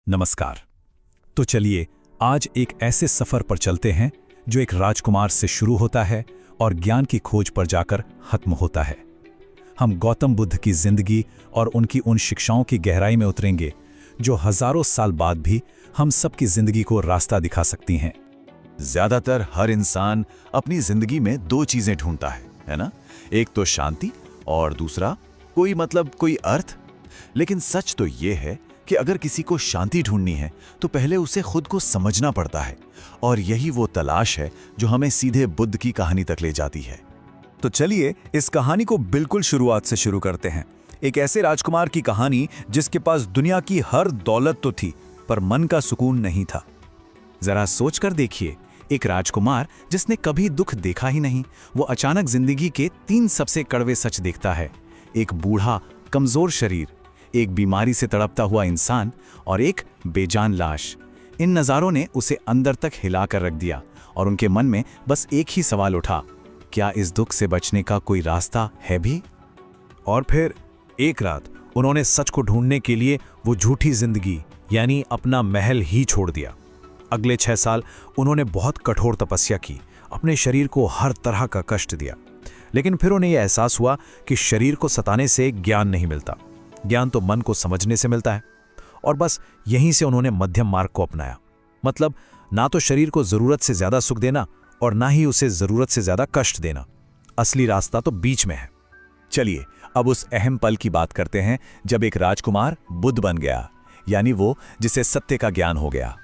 नमस्कार। तो चलिए आज एक ऐसे सफर पर चलते हैं जो एक राजकुमार से शुरू होता है और ज्ञान की खोज पर जाकर खत्म होता है। हम गौतम बुद्ध की जिंदगी और उनकी उन शिक्षाओं की गहराई में उतरेंगे जो हजारों साल बाद भी हम सबकी जिंदगी को रास्ता दिखा सकती हैं। ज्यादातर हर इंसान अपनी जिंदगी में दो चीजें ढूंढता है ना? एक तो शांति और दूसरा कोई अर्थ। लेकिन सच तो ये है कि अगर किसी को शांति ढूंढनी है तो पहले उसे खुद को समझना पड़ता है, और यही वो तलाश है जो हमें सीधे बुद्ध की कहानी तक ले जाती है। तो चलिए इस कहानी को बिल्कुल शुरुआत से शुरू करते हैं। एक ऐसे राजकुमार की कहानी जिसके पास दुनिया की हर दौलत तो थी पर मन का सुकून नहीं था। जरा सोच कर देखिए, एक राजकुमार जिसने कभी दुख देखा ही नहीं, वो अचानक जिंदगी के 3 सबसे कड़वे सच देखता है। एक बूढ़ा कमजोर शरीर, एक बीमारी से तड़पता हुआ इंसान और एक बेजान लाश। इन नज़ारों ने उसे अंदर तक हिला कर रख दिया और उनके मन में बस एक ही सवाल उठा, क्या इस दुख से बचने का कोई रास्ता है भी? और फिर एक रात उन्होंने सच को ढूंढने के लिए वो झूठी जिंदगी यानी अपना महल ही छोड़ दिया। अगले 6 साल उन्होंने बहुत कठोर तपस्या की, अपने शरीर को हर तरह का कष्ट दिया। लेकिन फिर उन्हें यह एहसास हुआ कि शरीर को सताने से ज्ञान नहीं मिलता, ज्ञान तो मन को समझने से मिलता है। और बस यहीं से उन्होंने मध्यम मार्ग को अपनाया। मतलब ना तो शरीर को जरूरत से ज्यादा सुख देना और ना ही उसे जरूरत से ज्यादा कष्ट देना। असली रास्ता तो बीच में है। चलिए अब उस अहम पल की बात करते हैं जब एक राजकुमार बुद्ध बन गया, यानी वो जिसे सत्य का ज्ञान हो गया।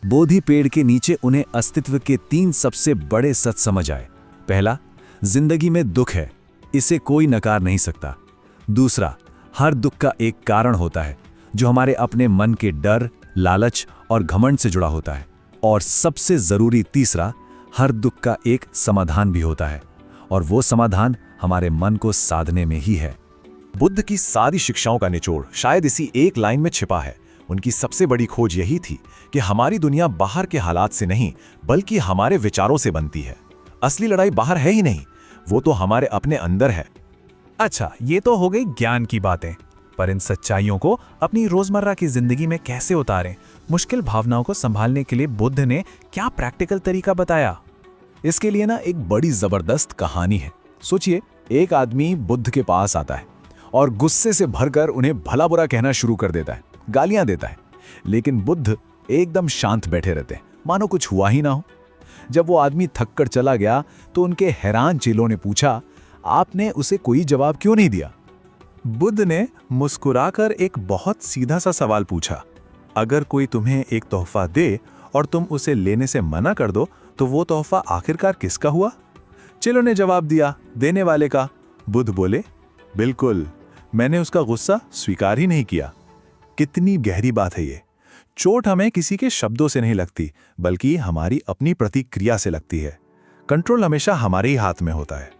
बोधि पेड़ के नीचे उन्हें अस्तित्व के 3 सबसे बड़े सच समझ आए। पहला, जिंदगी में दुख है, इसे कोई नकार नहीं सकता। दूसरा, हर दुख का एक कारण होता है जो हमारे अपने मन के डर, लालच और घमंड से जुड़ा होता है। और सबसे जरूरी तीसरा, हर दुख का एक समाधान भी होता है, और वो समाधान हमारे मन को साधने में ही है। बुद्ध की सारी शिक्षाओं का निचोड़ शायद इसी एक लाइन में छिपा है। उनकी सबसे बड़ी खोज यही थी कि हमारी दुनिया बाहर के हालात से नहीं बल्कि हमारे विचारों से बनती है। असली लड़ाई बाहर है ही नहीं, वो तो हमारे अपने अंदर है। अच्छा, ये तो हो गई ज्ञान की बातें, पर इन सच्चाइयों को अपनी रोजमर्रा की जिंदगी में कैसे उतारें? मुश्किल भावनाओं को संभालने के लिए बुद्ध ने क्या प्रैक्टिकल तरीका बताया? इसके लिए ना एक बड़ी जबरदस्त कहानी है। सोचिए, एक आदमी बुद्ध के पास आता है और गुस्से से भरकर उन्हें भला बुरा कहना शुरू कर देता है, गालियां देता है। लेकिन बुद्ध एकदम शांत बैठे रहते हैं, मानो कुछ हुआ ही ना हो। जब वो आदमी थक कर चला गया तो उनके हैरान चेलों ने पूछा, आपने उसे कोई जवाब क्यों नहीं दिया? बुद्ध ने मुस्कुराकर एक बहुत सीधा सा सवाल पूछा, अगर कोई तुम्हें एक तोहफा दे और तुम उसे लेने से मना कर दो तो वो तोहफा आखिरकार किसका हुआ? चेलों ने जवाब दिया, देने वाले का। बुद्ध बोले, बिल्कुल, मैंने उसका गुस्सा स्वीकार ही नहीं किया। कितनी गहरी बात है ये। चोट हमें किसी के शब्दों से नहीं लगती बल्कि हमारी अपनी प्रतिक्रिया से लगती है। कंट्रोल हमेशा हमारे ही हाथ में होता है।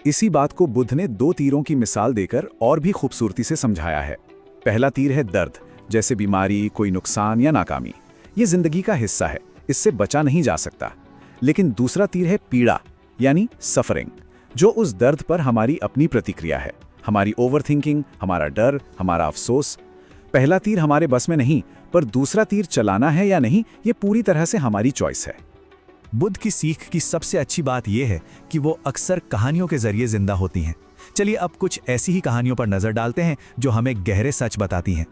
इसी बात को बुद्ध ने 2 तीरों की मिसाल देकर और भी खूबसूरती से समझाया है। पहला तीर है दर्द, जैसे बीमारी, कोई नुकसान या नाकामी। ये जिंदगी का हिस्सा है, इससे बचा नहीं जा सकता। लेकिन दूसरा तीर है पीड़ा, यानी सफरिंग, जो उस दर्द पर हमारी अपनी प्रतिक्रिया है, हमारी ओवरथिंकिंग, हमारा डर, हमारा अफसोस। पहला तीर हमारे बस में नहीं, पर दूसरा तीर चलाना है या नहीं, ये पूरी तरह से हमारी चॉइस है। बुद्ध की सीख की सबसे अच्छी बात यह है कि वो अक्सर कहानियों के जरिए जिंदा होती हैं। चलिए अब कुछ ऐसी ही कहानियों पर नजर डालते हैं जो हमें गहरे सच बताती हैं।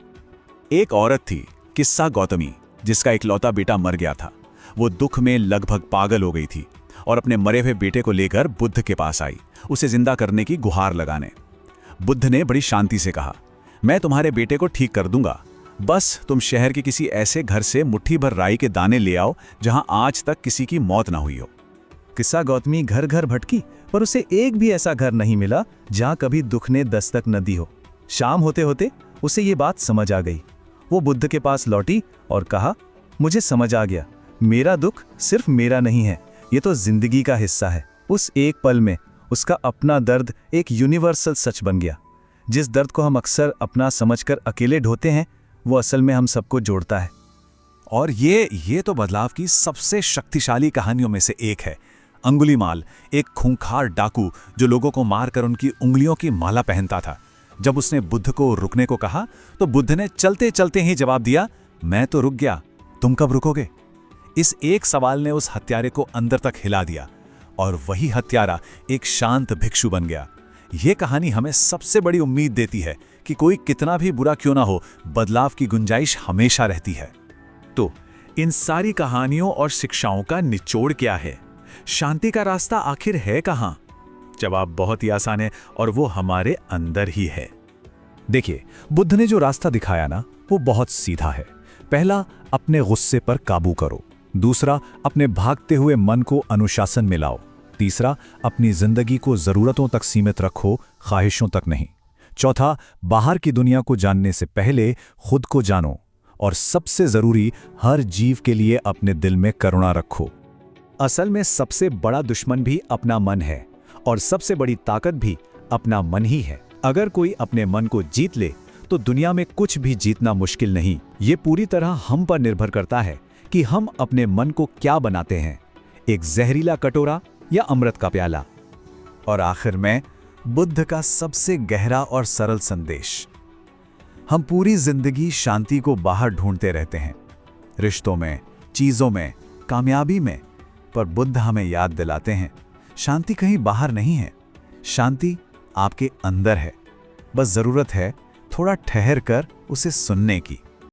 एक औरत थी, किस्सा गौतमी, जिसका इकलौता बेटा मर गया था। वो दुख में लगभग पागल हो गई थी और अपने मरे हुए बेटे को लेकर बुद्ध के पास आई, उसे जिंदा करने की गुहार लगाने। बुद्ध ने बड़ी शांति से कहा, मैं तुम्हारे बेटे को ठीक कर दूंगा, बस तुम शहर के किसी ऐसे घर से मुट्ठी भर राई के दाने ले आओ जहां आज तक किसी की मौत ना हुई हो। किस्सा गौतमी घर घर भटकी, पर उसे एक भी ऐसा घर नहीं मिला जहां कभी दुख ने दस्तक न दी हो। शाम होते होते उसे ये बात समझ आ गई। वो बुद्ध के पास लौटी और कहा, मुझे समझ आ गया, मेरा दुख सिर्फ मेरा नहीं है, ये तो जिंदगी का हिस्सा है। उस एक पल में उसका अपना दर्द एक यूनिवर्सल सच बन गया। जिस दर्द को हम अक्सर अपना समझकर अकेले ढोते हैं, वो असल में हम सबको जोड़ता है। और ये तो बदलाव की सबसे शक्तिशाली कहानियों में से एक है। अंगुलीमाल, एक खूंखार डाकू जो लोगों को मारकर उनकी उंगलियों की माला पहनता था। जब उसने बुद्ध को रुकने को कहा तो बुद्ध ने चलते चलते ही जवाब दिया, मैं तो रुक गया, तुम कब रुकोगे? इस एक सवाल ने उस हत्यारे को अंदर तक हिला दिया और वही हत्यारा एक शांत भिक्षु बन गया। यह कहानी हमें सबसे बड़ी उम्मीद देती है कि कोई कितना भी बुरा क्यों ना हो, बदलाव की गुंजाइश हमेशा रहती है। तो इन सारी कहानियों और शिक्षाओं का निचोड़ क्या है? शांति का रास्ता आखिर है कहां? जवाब बहुत ही आसान है और वो हमारे अंदर ही है। देखिए, बुद्ध ने जो रास्ता दिखाया ना, वो बहुत सीधा है। पहला, अपने गुस्से पर काबू करो। दूसरा, अपने भागते हुए मन को अनुशासन में लाओ। तीसरा, अपनी जिंदगी को जरूरतों तक सीमित रखो, ख्वाहिशों तक नहीं। चौथा, बाहर की दुनिया को जानने से पहले खुद को जानो। और सबसे जरूरी, हर जीव के लिए अपने दिल में करुणा रखो। असल में सबसे बड़ा दुश्मन भी अपना मन है और सबसे बड़ी ताकत भी अपना मन ही है। अगर कोई अपने मन को जीत ले तो दुनिया में कुछ भी जीतना मुश्किल नहीं। ये पूरी तरह हम पर निर्भर करता है कि हम अपने मन को क्या बनाते हैं, एक जहरीला कटोरा या अमृत का प्याला। और आखिर में बुद्ध का सबसे गहरा और सरल संदेश। हम पूरी जिंदगी शांति को बाहर ढूंढते रहते हैं, रिश्तों में, चीजों में, कामयाबी में, पर बुद्ध हमें याद दिलाते हैं शांति कहीं बाहर नहीं है, शांति आपके अंदर है। बस जरूरत है थोड़ा ठहर कर उसे सुनने की।